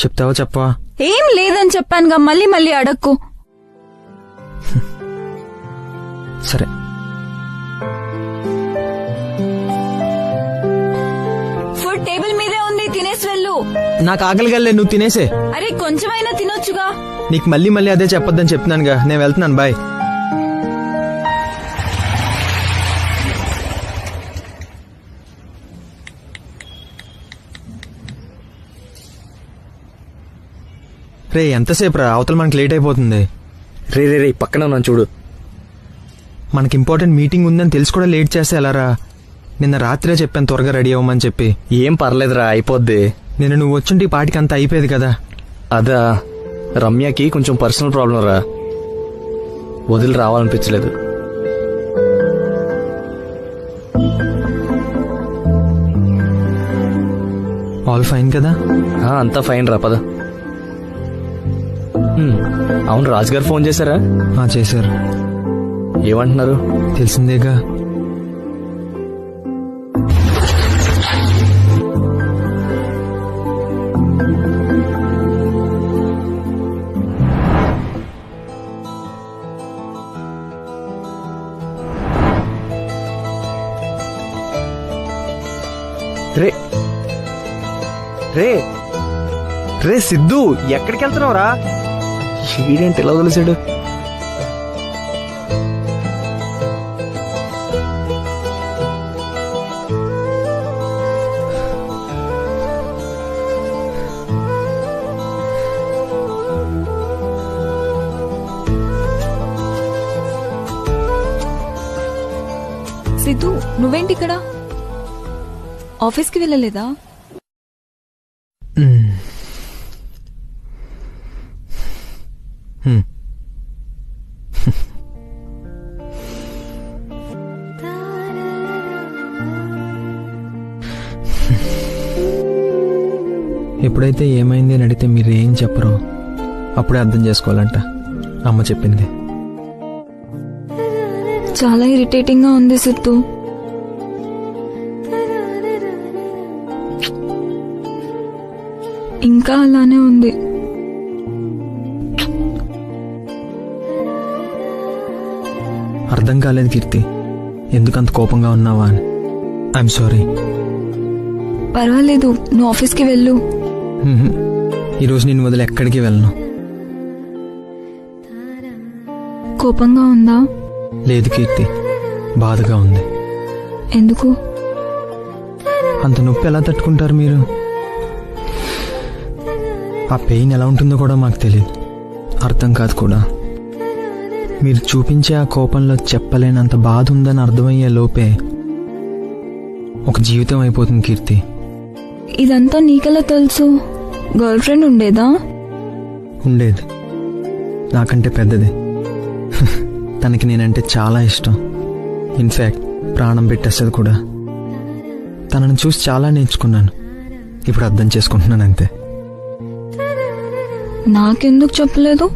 చెప్తావా చెప్పవా? ఏం లేదని చెప్పానుగా, మళ్ళీ మళ్ళీ అడక్కు. సరే. ఫుడ్ టేబుల్ మీదే ఉంది, తినేసి వెళ్ళు. నాకు ఆకలిగా, నువ్వు తినేసే. అరే కొంచెమైనా తినొచ్చుగా. నీకు మళ్ళీ మళ్ళీ అదే చెప్పొద్దని చెప్తున్నానుగా. నేను వెళ్తున్నాను, బాయ్. రే ఎంతసేపు రా, అవతల మనకి లేట్ అయిపోతుంది. రే రే రే పక్కన ఉన్నాను చూడు. మనకి ఇంపార్టెంట్ మీటింగ్ ఉందని తెలిసి కూడా లేట్ చేస్తే ఎలా రా? నిన్న రాత్రే చెప్పాను త్వరగా రెడీ అవ్వమని చెప్పి. ఏం పర్లేదురా, అయిపోద్ది. నిన్న నువ్వు వచ్చుంటే ఈ పాటికి అంత అయిపోయేది కదా. అదా, రమ్యకి కొంచెం పర్సనల్ ప్రాబ్లం రా, వదిలి రావాలనిపించలేదు. ఆల్ ఫైన్ కదా? అంతా ఫైన్ రా, పద. అవును, రాజుగారు ఫోన్ చేశారా? చేశారు. ఏమంటున్నారు? తెలిసిందేగా. రే రే రే సిద్ధు, ఎక్కడికి వెళ్తున్నావురా? వీడేంటి ఇలా వదిలేసాడు? సిద్ధు, నువ్వేంటి ఇక్కడ? ఆఫీస్కి వెళ్ళలేదా? ఎప్పుడైతే ఏమైంది అని అడిగితే మీరు ఏం చెప్పరు, అప్పుడే అర్థం చేసుకోవాలంట. అమ్మ చెప్పింది. చాలా ఇరిటేటింగ్ గా ఉంది సిద్ధు. ఇంకా అలానే ఉంది. అర్థం కాలేదు కీర్తి, ఎందుకంత కోపంగా ఉన్నావా అని. I'm sorry. పర్వాలేదు, నువ్వు ఆఫీస్కి వెళ్ళు. ఈరోజు నేను వదిలి ఎక్కడికి వెళ్ళను. కోపంగా ఉందా? లేదు కీర్తి, బాధగా ఉంది. ఎందుకు? అంత నొప్పి ఎలా తట్టుకుంటారు మీరు? ఆ పెయిన్ ఎలా ఉంటుందో కూడా మాకు తెలియదు, అర్థం కాదు కూడా. మీరు చూపించే ఆ కోపంలో చెప్పలేనంత బాధ ఉందని అర్థమయ్యే లోపే ఒక జీవితం అయిపోతుంది కీర్తి. ఇదంతా నీకెలా తెలుసు? గర్ల్ ఫ్రెండ్ ఉండేదా? ఉండేది, నాకంటే పెద్దది. తనకి నేనంటే చాలా ఇష్టం. ఇన్ఫ్యాక్ట్ ప్రాణం పెట్టేస్తుంది కూడా. తనని చూసి చాలా నేర్చుకున్నాను. ఇప్పుడు అర్థం చేసుకుంటున్నాను అంతే. నాకెందుకు చెప్పలేదు?